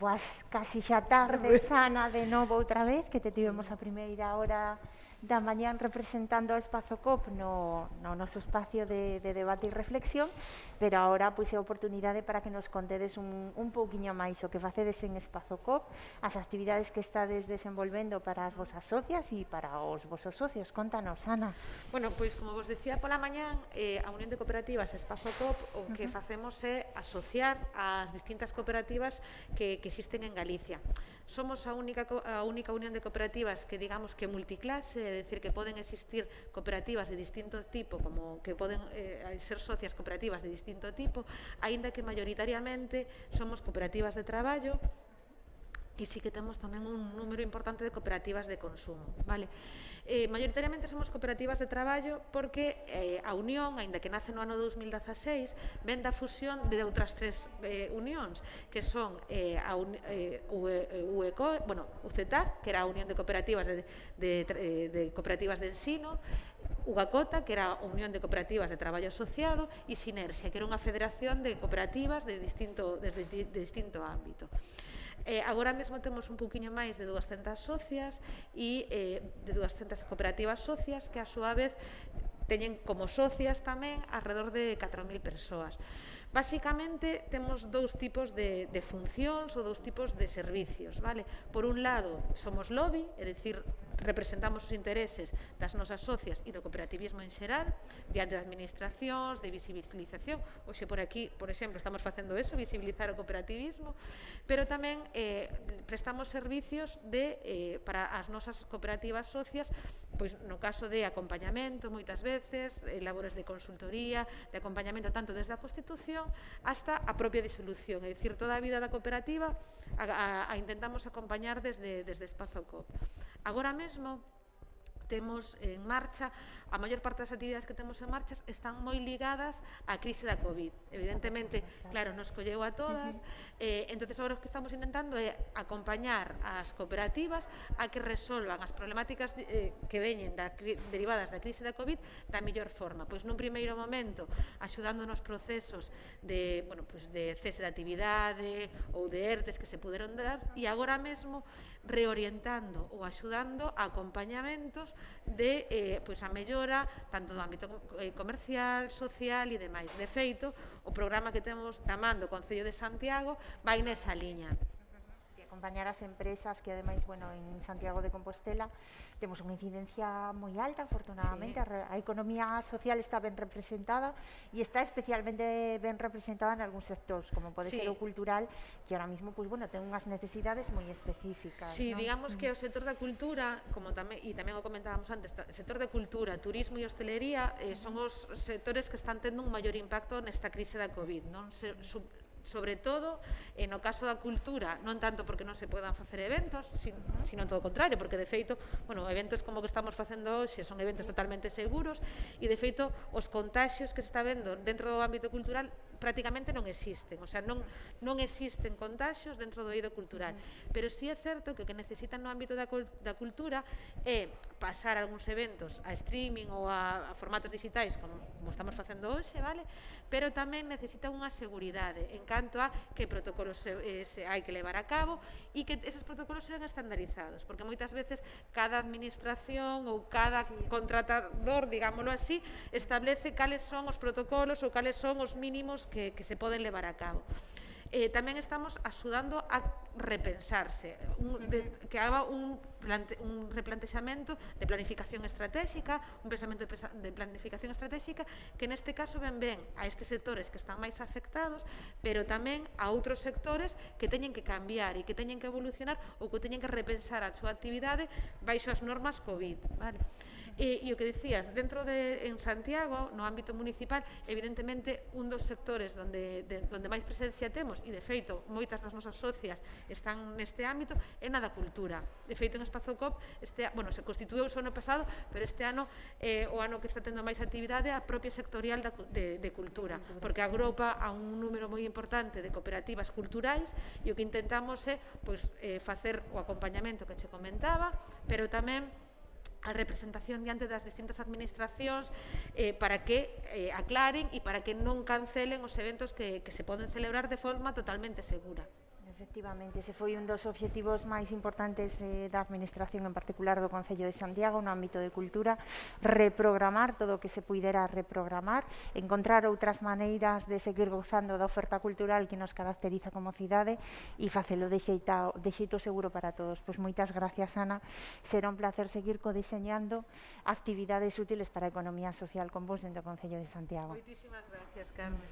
Boas casi xa tardes, Ana, de novo outra vez, que te tivemos a primeira hora da mañán representando o Espazo COP no noso espacio de debate e reflexión, pero agora pois é a oportunidade para que nos contedes un pouquiño máis o que facedes en Espazo COP, as actividades que estades desenvolvendo para as vosas socias e para os vosos socios. Contanos, Ana. Bueno, pois como vos decía pola mañán, a Unión de Cooperativas Espazo COP o que facemos é asociar as distintas cooperativas que existen en Galicia. Somos a única unión de cooperativas que digamos que multiclase, é dicir, que poden existir cooperativas de distinto tipo, como que poden ser socias cooperativas de distinto tipo, aínda que maioritariamente somos cooperativas de traballo, e sí que temos tamén un número importante de cooperativas de consumo, vale? Maioritariamente somos cooperativas de traballo porque a Unión, aínda que nace no ano 2016, ven da fusión de outras tres unións, que son UCETAC, que era a Unión de Cooperativas de Cooperativas de Ensino, UGACOTA, que era a Unión de Cooperativas de Traballo Asociado, e Sinerxia, que era unha federación de cooperativas de distinto ámbito. Agora mesmo temos un pouquiño máis de 200 socias e de 200 cooperativas socias que a súa vez teñen como socias tamén alrededor de 4.000 persoas. Básicamente temos dous tipos de funcións ou dous tipos de servicios, vale? Por un lado, somos lobby, é dicir, representamos os intereses das nosas socias e do cooperativismo en xeral, diante de administracións, de visibilización. Hoxe por aquí, por exemplo, estamos facendo eso, visibilizar o cooperativismo, pero tamén prestamos servicios para as nosas cooperativas socias, pois no caso de acompañamento, moitas veces, labores de consultoría, de acompañamento tanto desde a Constitución hasta a propia disolución, é dicir, toda a vida da cooperativa a intentamos acompañar desde Espazo COP. Agora mesmo temos en marcha, a maior parte das actividades que temos en marcha están moi ligadas á crise da COVID. Evidentemente, claro, nos colleu a todas, entonces agora o que estamos intentando é acompañar as cooperativas a que resolvan as problemáticas que veñen derivadas da crise da COVID da mellor forma. Pois nun primeiro momento, axudando nos procesos de cese de actividade ou de ERTES que se puderon dar, e agora mesmo reorientando ou axudando a acompañamentos de a mellora tanto do ámbito comercial, social e demais. De feito, o programa que temos da man do Concello de Santiago vai nesa liña. Acompañar as empresas que ademais, en Santiago de Compostela temos unha incidencia moi alta, afortunadamente, a economía social está ben representada e está especialmente ben representada en algúns sectores, como pode ser o cultural, que ahora mismo ten unhas necesidades moi específicas. Sí, digamos que o sector da cultura, e tamén o comentábamos antes, o sector da cultura, turismo e hostelería son os sectores que están tendo un maior impacto nesta crise da COVID, non? Sobre todo, no caso da cultura, non tanto porque non se podan facer eventos, sino todo o contrario, porque de feito, eventos como o que estamos facendo hoxe son eventos totalmente seguros e de feito os contaxios que se está vendo dentro do ámbito cultural prácticamente non existen, o sea, non existen contaxios dentro do eido cultural, pero sí é certo que o que necesitan no ámbito da cultura é pasar algúns eventos a streaming ou a formatos digitais como estamos facendo hoxe, vale? Pero tamén necesitan unha seguridade en canto a que protocolos hai que levar a cabo e que esos protocolos sean estandarizados, porque moitas veces cada administración ou cada contratador, digámoslo así, establece cales son os protocolos ou cales son os mínimos que se poden levar a cabo. Tamén estamos axudando a repensarse, que haga un replantexamento de planificación estratégica, un pensamento de planificación estratégica que neste caso ben a estes sectores que están máis afectados, pero tamén a outros sectores que teñen que cambiar e que teñen que evolucionar ou que teñen que repensar a súa actividade baixo as normas COVID, vale? E o que dicías, en Santiago, no ámbito municipal, evidentemente, un dos sectores donde máis presencia temos, e de feito, moitas das nosas socias están neste ámbito, é na da cultura. De feito, en Espazo COP, se constituíu o ano pasado, pero este ano o ano que está tendo máis actividade é a propia sectorial de cultura, porque agrupa a un número moi importante de cooperativas culturais e o que intentamos é facer o acompañamento que che comentaba, pero tamén a representación diante das distintas administracións para que aclaren e para que non cancelen os eventos que se poden celebrar de forma totalmente segura. Efectivamente, ese foi un dos obxectivos máis importantes da Administración, en particular do Concello de Santiago, no ámbito de cultura, reprogramar todo o que se puidera reprogramar, encontrar outras maneiras de seguir gozando da oferta cultural que nos caracteriza como cidade e facelo de xeito seguro para todos. Pois moitas gracias, Ana. Será un placer seguir codeseñando actividades útiles para a economía social con vos dentro do Concello de Santiago. Moitísimas gracias, Carmen.